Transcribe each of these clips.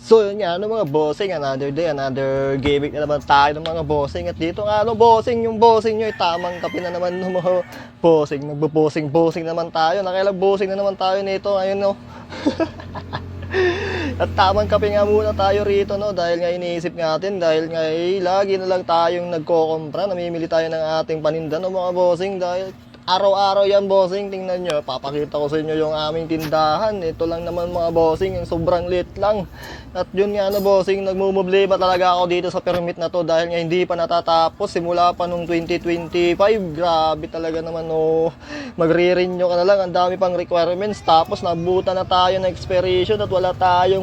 So yun nga, ano mga bossing, another day, another gimmick na naman tayo ng mga bossing. At dito nga, ano bossing, yung bossing nyo ay tamang kape na naman ng mga bossing. Nagbo-bossing naman tayo, nakailang bossing na naman tayo nito, ayun no. At tamang kape nga muna tayo rito no, dahil nga iniisip natin, dahil nga lagi na lang tayong nagko-compra, namimili tayo ng ating paninda no mga bossing. Dahil araw-araw yan bossing, tingnan nyo, papakita ko sa inyo yung aming tindahan. Ito lang naman mga bossing, yung sobrang lit lang. At yun nga na bossing, nagmumblema talaga ako dito sa permit na to, dahil nga hindi pa natatapos, simula pa nung 2025. Grabe talaga naman oh, magre-renew ka na lang, ang dami pang requirements, tapos nabutan na tayo ng expiration at wala tayong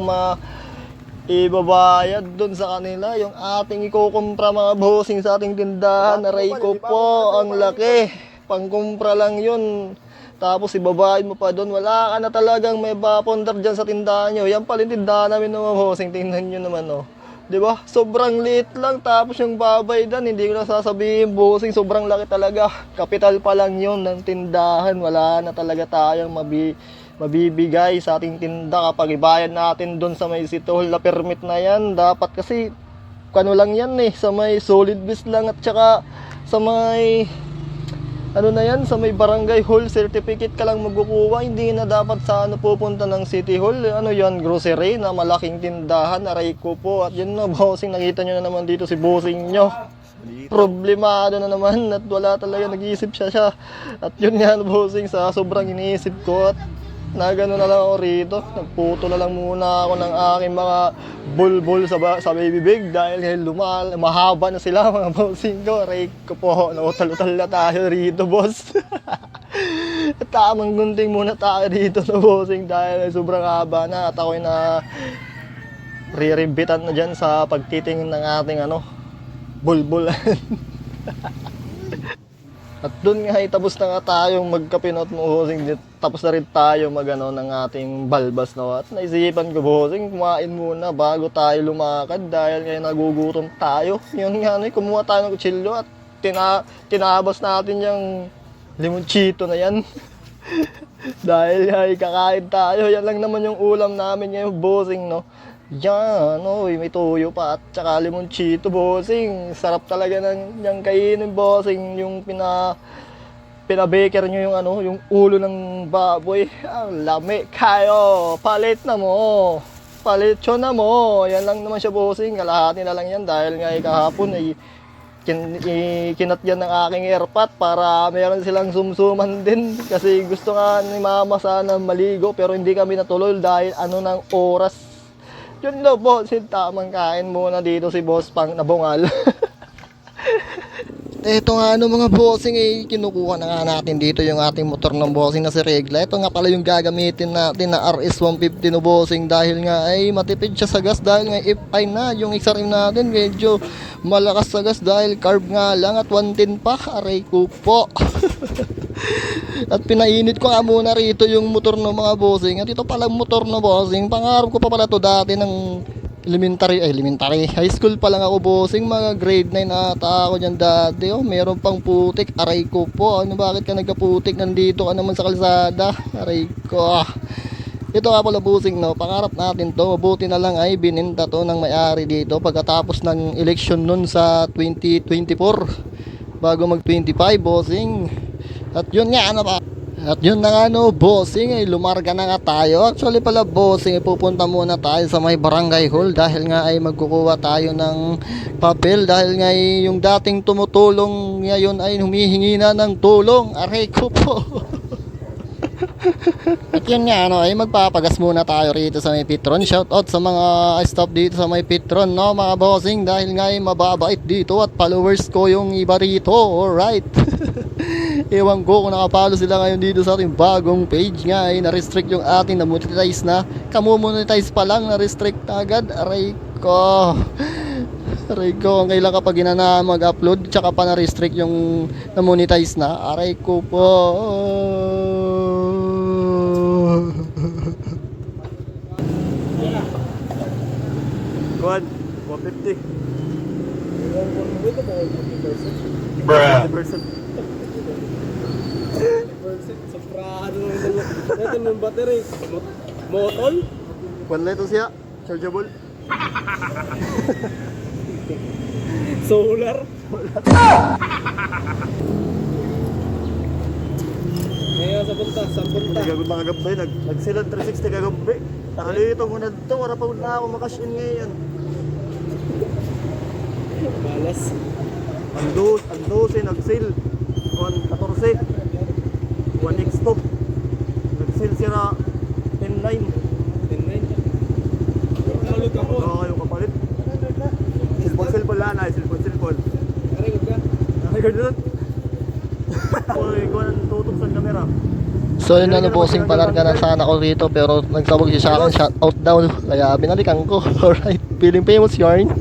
ibabayad dun sa kanila. Yung ating ikukumpra mga bossing sa ating tindahan, aray ko po, ang laki. Pangkumpra lang yun, tapos ibabayad mo pa doon, wala ka na talagang may bapondar dyan sa tindahan nyo. Yan pala yung tindahan namin ng mga bossing, tingnan nyo naman oh. Diba? Sobrang liit lang, tapos yung babaydan, hindi ko na sasabihin bossing, sobrang laki talaga. Kapital pa lang yun ng tindahan, wala na talaga tayong mabibigay sa ating tinda kapag ibayad natin doon sa may City Hall na permit na yan. Dapat kasi, ano lang yan eh, sa may solid base lang, at saka sa may ano na yan, sa may barangay hall certificate ka lang magkukuha. Hindi na dapat sa ano pupunta ng City Hall. Ano yan, grocery na malaking tindahan, aray ko po. At yun na bossing, nakita nyo na naman dito si bossing nyo, problemado na naman at wala talaga, nag-iisip siya. At yun nga bossing, sa sobrang iniisip ko at nagano na lang ako rito, nagputo na lang muna ako ng aking mga bulbul sa baby big, dahil ngayon mahaba na sila mga bossing ko. Aray ko po, nautal-utal na tayo rito boss. Tamang gunting muna tayo dito na bossing, dahil sobrang haba na at ako'y na riribbitan na dyan sa pagtitingin ng ating ano, bulbulan. At doon nga tapos na nga tayong magkapinot mo bossing, tapos na rin tayo magano ng ating balbas no. At naisipan ko bossing, kumain muna bago tayo lumakad, dahil ngayon nagugutom tayo. Yun nga no, kumuha tayo ng kutsilyo at tinabas natin yung limonchito na yan. Dahil ay kakain tayo, yan lang naman yung ulam namin ngayon bossing no. Yan, may tuyo pa at saka limonchito bossing. Sarap talaga ng yung kainin bossing, yung pinabaker nyo yung ano, yung ulo ng baboy. Ang lami kayo, palit na mo. Palit na mo. Yan lang naman siya bossing, kalahati na lang yan, dahil nga kahapon ay kinat yan ng aking airpot para meron silang sumsuman din, kasi gusto nga ni mama sana maligo pero hindi kami natuloy dahil ano ng oras. Yun daw po, tamang kain muna dito si boss pang nabungal. Ito nga mga bossing kinukuha na nga natin dito yung ating motor ng bossing na si Regla. Ito nga pala yung gagamitin natin na RS150 no bossing, dahil nga ay matipid siya sa gas, dahil nga F5 na yung XRM natin, medyo malakas sa gas dahil carb nga lang at 110 pa, aray ko po. At pinainit ko nga muna rito yung motor ng mga bossing. At ito pala motor na bossing, pangarap ko pa pala to dati ng elementary, high school pa lang ako bossing, mga grade 9 ata ako dyan dati. Meron pang putik, aray ko po. Ano, bakit ka nagkaputik, nandito ka naman sa kalsada, aray ko. Ito nga pala bossing no, pangarap natin to, mabuti na lang ay bininta to ng may-ari dito pagkatapos ng election nun sa 2024 bago mag 25 bossing. At yun nga At yun na nga no bossing, lumarga na nga tayo. Actually pala bossing, pupunta muna tayo sa may barangay hall, dahil nga ay magkukuha tayo ng papel, dahil nga yung dating tumutulong ngayon ay humihingi na ng tulong, aray ko po. At yun nga ay magpapagas muna tayo rito sa may Petron. Shoutout sa mga stop dito sa may Petron no mga bossing, dahil nga ay mababait dito at followers ko yung iba rito. Alright. Ewan ko kung nakapalo sila ngayon dito sa ating bagong page nga ay na-restrict yung ating na-monetize na. Kamu-monetize pa lang, na-restrict na agad. Aray ko, ang kailan kapag ginana mag-upload tsaka pa na-restrict yung na-monetize na. Aray ko po. Kuan, 150. Bruh. 50% sobrado naman. Ito yung battery. Motol? Kuan na ito siya. Chargeable. Solar? Ngayon sa punta, sa punta. Gagawin mga gabi, nagsilan 360 kagabi. Nakalito mo na dito, wala pa na ako makasyon ngayon. Balas. Ang 12 nagsil. 114. 1x2. Nagsil sira 10-9. Kalog ako. Oo, kayo kapalit. Silpon lang na, silpon. Karigod ka? Nakagod doon. Uy, kuha ng tutok sa camera. So yun ano bossing, palarga na sana ako rito pero nagsabog siya sa akin, shout out daw, kaya binalikan ko. Alright, feeling famous yarn.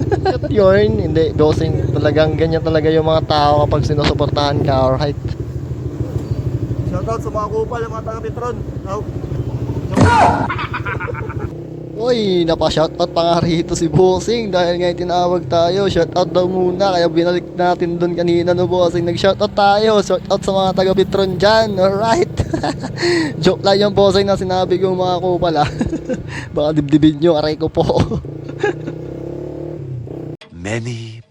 Yarn, hindi bossing, talagang ganyan talaga yung mga tao kapag sinusuportahan ka. Alright. Shoutout sa mga kupal, mga taga-Petron. Uy, napa-shoutout pa nga rito si bossing dahil nga tinawag tayo. Shoutout daw muna, kaya binalik natin doon kanina no bossing. Nag-shoutout tayo, shoutout sa mga taga-Petron dyan. Alright. Joke lang yung bossing na sinabi ko mga kupal ah. Baka dibdibin nyo, aray ko po. Many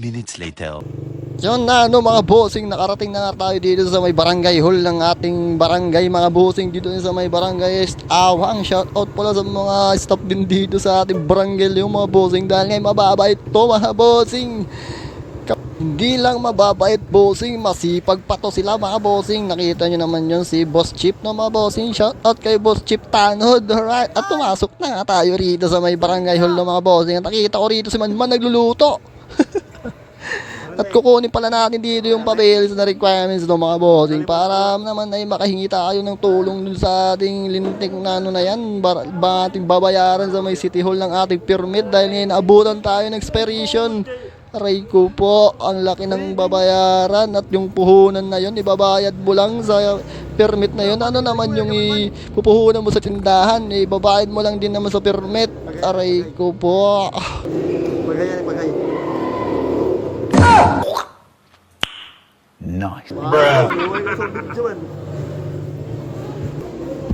minutes later. Yun na ano mga bossing, nakarating na nga tayo dito sa may barangay hall ng ating barangay mga bossing, dito sa may barangay Awang. Shoutout pala sa mga staff din dito sa ating barangay yung mga bossing dahil ngayon mababait to mga bossing. Hindi lang mababait bossing, masipag pa to sila mga bossing. Nakita nyo naman yun si Boss Chip no mga bossing. Shoutout kay Boss Chip Tanod. Alright, at pumasok na nga tayo rito sa may barangay hall ng mga bossing. At nakita ko rito si Manman nagluluto. At kukunin pala natin dito yung papeles na requirements ng mga bossing para naman ay makahingi tayo ng tulong dun sa ating lintik na ano na yan, ating babayaran sa may city hall ng ating permit dahil ngayon naabutan tayo ng expiration. Aray ko po, ang laki ng babayaran at yung puhunan na yun, ibabayad mo lang sa permit na yun. Ano naman yung ipupuhunan mo sa tindahan, ibabayad mo lang din naman sa permit. Aray ko po. Pagay. Nice.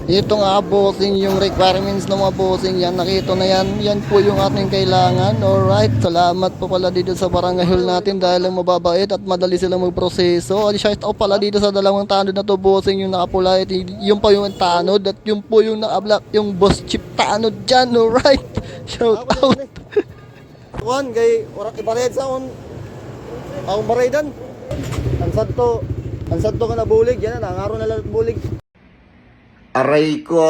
Ito nga bossing yung requirements ng mga bossing yan, nakita na yan, yan po yung ating kailangan. Alright, salamat po pala dito sa barangay hall natin dahil lang mababait at madali silang magproseso. At shout out pala dito sa dalawang tanod na to bossing, yung nakapula, yung pa yung tanod at yung po yung nakablock, yung Boss Chip Tanod dyan. Alright, shout out. Kuhan, kay warak ibalayad sa akong baraydan. Ang sadto ka na bulig, yan na, nangaro na lang bulig. Aray ko.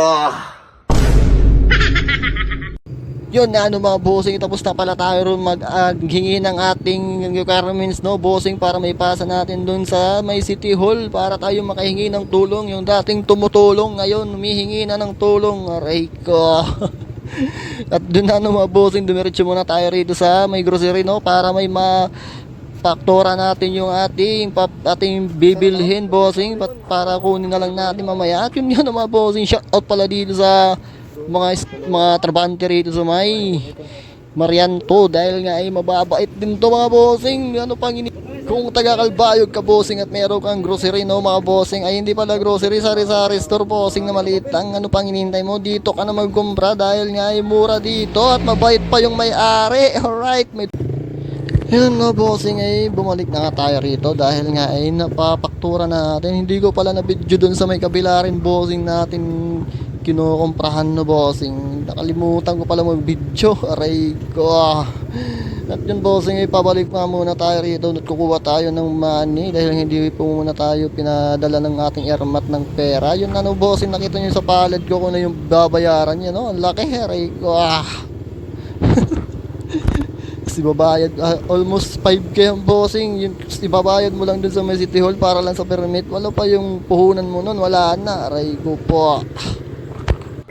Yun na ano mga bossing, tapos na pala tayo rin maghingi ng ating requirements no bossing para may pasa natin dun sa may city hall para tayo makahingi ng tulong. Yung dating tumutulong ngayon humihingi na ng tulong. Aray ko. At dun na ano mga bossing, dumiretso muna tayo rito sa may grocery no para may faktura natin yung ating bibilhin bossing para kunin na lang natin mamaya. At yun yan mga bossing, shout out pala dito sa mga trabante rito sa may Marianto dahil nga ay mababait din to mga bossing. Ano pang kung taga Kalbayog ka bossing at meron kang grocery no mga bossing, ay hindi pala grocery, sari-sari store bossing na maliit lang. Ano pang hinihintay mo, dito ka na magkumpra dahil nga ay mura dito at mabait pa yung may-ari. Alright, yun nga bossing, ay bumalik na nga tayo rito dahil nga ay napapaktura natin. Hindi ko pala na-video dun sa may kabila rin bossing natin kinukomprahan no bossing. Nakalimutan ko pala mag-video. Aray ko. At yun bossing, ay pabalik nga muna tayo rito at kukuha tayo ng money dahil hindi po muna tayo pinadala ng ating airmat ng pera. Yun ano bossing, nakita nyo sa palad ko kung na yung babayaran niya no. Ang laki. Aray ko. Ibabayad almost 5k ang bossing, yung ibabayad mo lang dun sa may city hall para lang sa permit, wala pa yung puhunan mo nun, wala na. Aray ko po.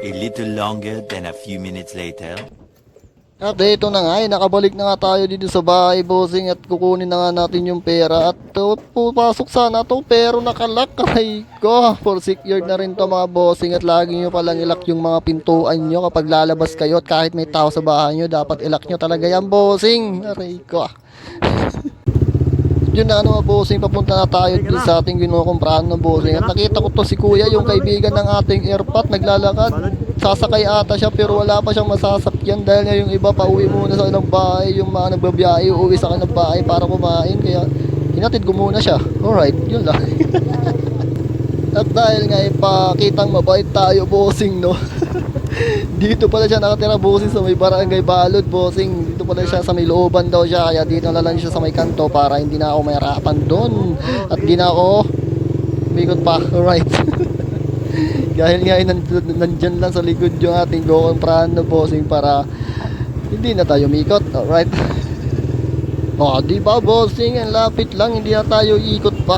A little longer than a few minutes later. At ito na nga, nakabalik na nga tayo dito sa bahay bossing at kukunin na nga natin yung pera at pupasok sana to pero nakalak. Aray ko, for secured na rin to mga bossing at lagi nyo palang ilak yung mga pintuan nyo kapag lalabas kayo at kahit may tao sa bahay nyo dapat ilak nyo talaga yan bossing. Aray ko. Yun na mga bossing, papunta na tayo dun sa ating kinukumprahan ng bossing. At nakita ko to si kuya, yung kaibigan ng ating airpot, naglalakad. Sasakay ata siya pero wala pa siyang masasakyan dahil nga yung iba pa uwi muna sa kanilang bahay. Yung mga nagbabiyahe uuwi sa kanilang bahay para kumain. Kaya hinatid ko muna siya. Alright, yun lang. At dahil nga ipakitang mabait tayo bossing, no? Dito pala siya nakatira bossing sa may barangay Balod bossing. Dito pala siya sa may looban daw siya. Kaya dito na lang siya sa may kanto para hindi na ako mahirapan doon. At di na ako umikot pa. Alright. Dahil nga nandyan lang sa likod yung ating go-comprahan na bossing para hindi na tayo umikot. Alright. O, di ba bossing? Ang lapit lang. Hindi na tayo ikot pa.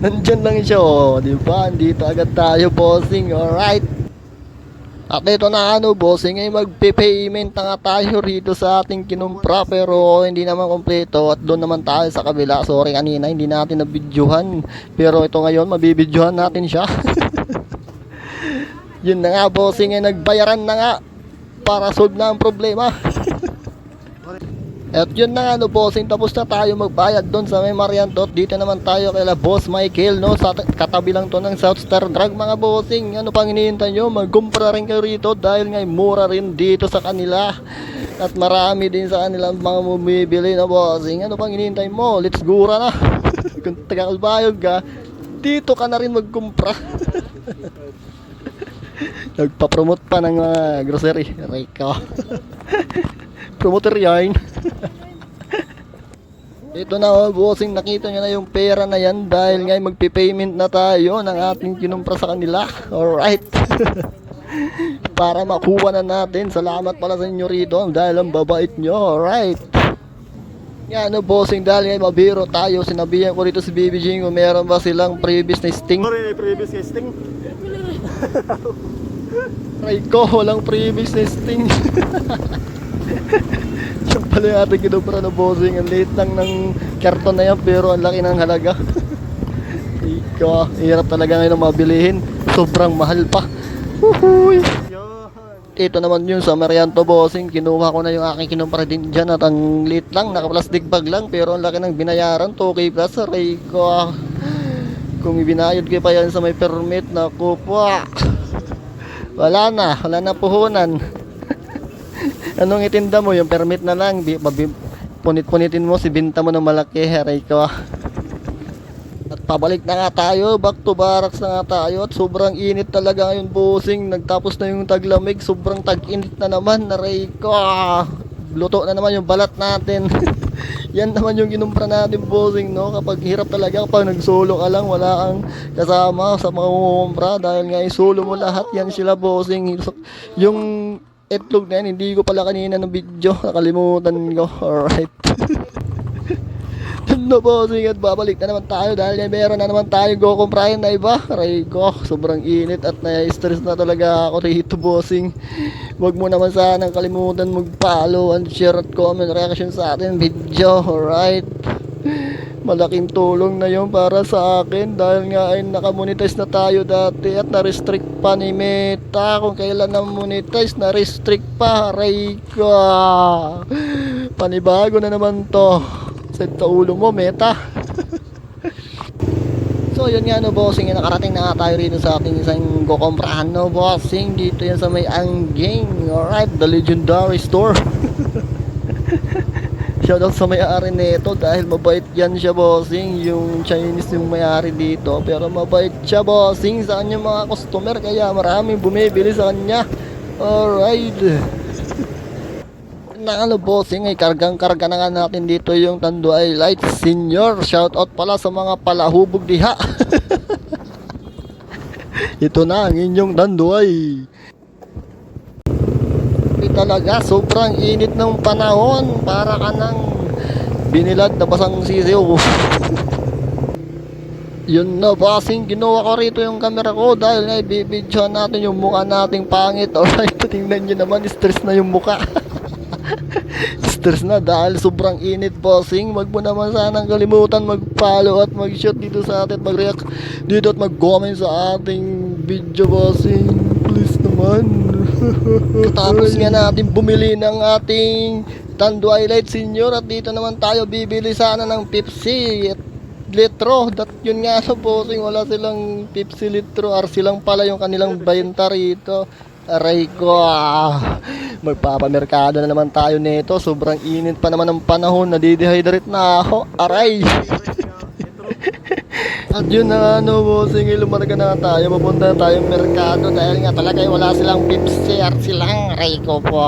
Nandyan lang siya. O, di ba? Andito agad tayo bossing. Alright. At ito na bossing, ay magpe-payment na nga tayo rito sa ating kinumpra pero hindi naman kompleto at doon naman tayo sa kabila. Sorry kanina, hindi natin nabidyohan pero ito ngayon, mabibidyohan natin siya. Yun na nga bossing, ay nagbayaran na nga para solve na ang problema. At yun na nga bossing, tapos na tayo magbayad doon sa may Marianto. Dito naman tayo kay Boss Michael, no? Sa katabi lang to ng South Star Drug mga bossing. Ano pang hinihintay nyo? Magkumpara rin kayo rito dahil nga mura rin dito sa kanila. At marami din sa kanila mga bumibili na bossing. Ano pang hinihintay mo? Let's gura na. Kung taga-Kalbayog ka, dito ka na rin magkumpra. Nagpa-promote pa ng mga grocery. Rico. Promoter yarn. Ito na bossing, nakita nyo na yung pera na yan dahil nga magpipayment na tayo ng ating kinumpra sa kanila. Alright. Para makuha na natin. Salamat pala sa inyo rito dahil ang babait nyo. Alright. Yan bossing, dahil nga mabiro tayo. Sinabihan ko rito si Baby Jing kung meron ba silang previous na sting. Previous casting. Rico, walang previous na sting. Yung pala yung ating kinumpra na bossing. Ang liit lang ng karton na yan pero ang laki ng halaga. Ika, hirap talaga ngayon ang mabilihin. Sobrang mahal pa. Uhuy. Ito naman yung sa Marianto bossing. Kinuha ko na yung aking kinumpra din dyan. At ang liit lang, naka-plastic bag lang. Pero ang laki ng binayaran, 2K plus. Rico, kung ibinayad ko pa yan sa may permit, naku po. Wala na puhunan. Anong itinda mo? Yung permit na lang. Punit-punitin mo, sibinta mo ng malaki. Heray ko. At pabalik na nga tayo. Back to barracks na nga tayo. At sobrang init talaga ngayon bossing. Nagtapos na yung taglamig. Sobrang tag-init na naman. Heray ko. Luto na naman yung balat natin. Yan naman yung kinumpra natin bossing, no? Kapag hirap talaga, kapag nagsolo ka lang, wala kang kasama sa mga kumpra. Dahil nga isolo mo lahat. Yan sila bossing. Yung itlog na yan, hindi ko pala kanina ng video, nakalimutan ko. Alright. No bossing, at babalik na naman tayo dahil meron na naman tayo go-comprahin na iba. Aray ko, sobrang init at na-stress na talaga ako rito bossing. Huwag mo naman sanang kalimutan mag-follow and share at comment reaction sa ating video. Alright. Malaking tulong na yun para sa akin dahil nga ay nakamonetize na tayo dati at na-restrict pa ni Meta. Kung kailan na-monetize, na-restrict pa. Aray ko. Panibago na naman to. Set sa ulo mo, Meta. So yun nga bossing, nakarating na nga tayo rito sa ating isang go-comprahan bossing. Dito yan sa may Angging. Alright, the legendary store. Shoutout sa may-ari nito dahil mabait yan siya bossing. Yung Chinese yung may-ari dito pero mabait siya bossing sa kanyang mga customer kaya maraming bumibili sa kanya. Alright. Bossing ay kargang-karga na nga natin dito yung Tanduay Lights Senior. Shoutout pala sa mga palahubog diha. Ito na ang inyong Tanduay. Talaga sobrang init ng panahon, para ka nang binilad na basang sisiw. Yun na bossing, ginawa ko rito yung camera ko dahil nga ibibidyohan natin yung mukha nating pangit. Alright, tingnan nyo naman, stress na yung mukha. Stress na dahil sobrang init bossing. Wag mo naman sanang kalimutan mag-follow at mag-share dito sa atin, mag-react dito at mag-comment sa ating video bossing. Please naman. Tapos nga natin bumili ng ating Instant Twilight Senior. At dito naman tayo bibili sana ng Pepsi at litro. Yun nga sa bossing, wala silang Pepsi litro. RC lang pala yung kanilang bayenta rito. Aray ko, magpapamerkado na naman tayo nito. Sobrang init pa naman ng panahon, nadidehydrate na ako. Aray! At yun na bossing, lumarga na tayo. Papunta na tayong merkado dahil nga talaga wala silang Pepsi. RC lang, aray ko po.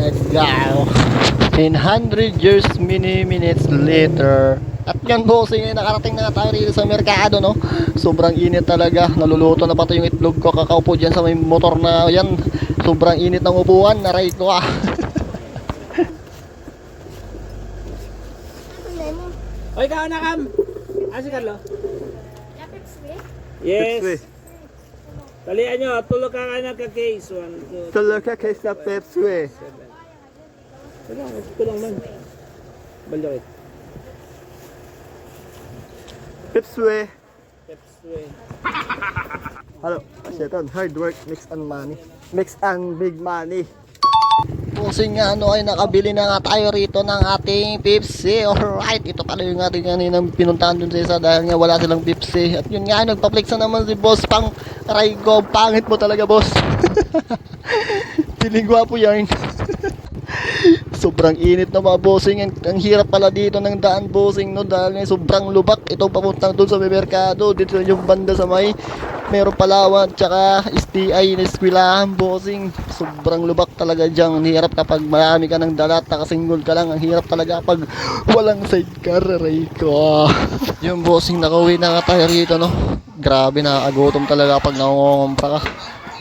Let's go! In 100 years, many minutes later. At yan bossing, nakarating na tayo rito sa merkado, no? Sobrang init talaga. Naluluto na pati yung itlog ko. Kakaupo dyan sa may motor na yan. Sobrang init ng upuan. Naray ko Oy, ka na kam. Si Carlo? Yes. Talian nyo, tulog ka na ka-case. 1, 2, Tulog ka kay sa Pepsi. Tulong man. Balakit. Pepsi. Pepsi. Hello, Sheton, hard work, mix and money. Mix and big money. bossing nga ay nakabili na nga tayo rito ng ating Pepsi. Alright, ito pala yung ating kaninang pinuntahan dun sa isa dahil nga wala silang Pepsi. At yun nga, nagpa-flex na naman si boss pang aray ko, pangit mo talaga boss. Piling gwapo yan. Sobrang init na mga bossing. Ang hirap pala dito ng daan bossing, no, dahil nga sobrang lubak. Itong papuntang doon sa may merkado, dito yung banda sa may meron Palawan tsaka STI na eskwelahan bossing. Sobrang lubak talaga dyan. Ang hirap kapag marami ka ng dalat, nakasingle ka lang. Ang hirap talaga kapag walang sidecar. Aray ko. Yung bossing, nakauwi na nga tayo rito, no. Grabe, nakakagutom talaga pag nangungumpra ka.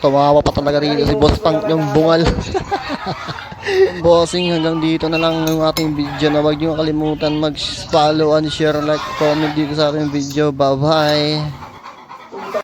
Tumawa pa talaga rito si boss pang yung bungal. Bossing, hanggang dito na lang yung ating video na huwag nyo kalimutan mag-follow and share, like, comment dito sa ating video. Bye bye.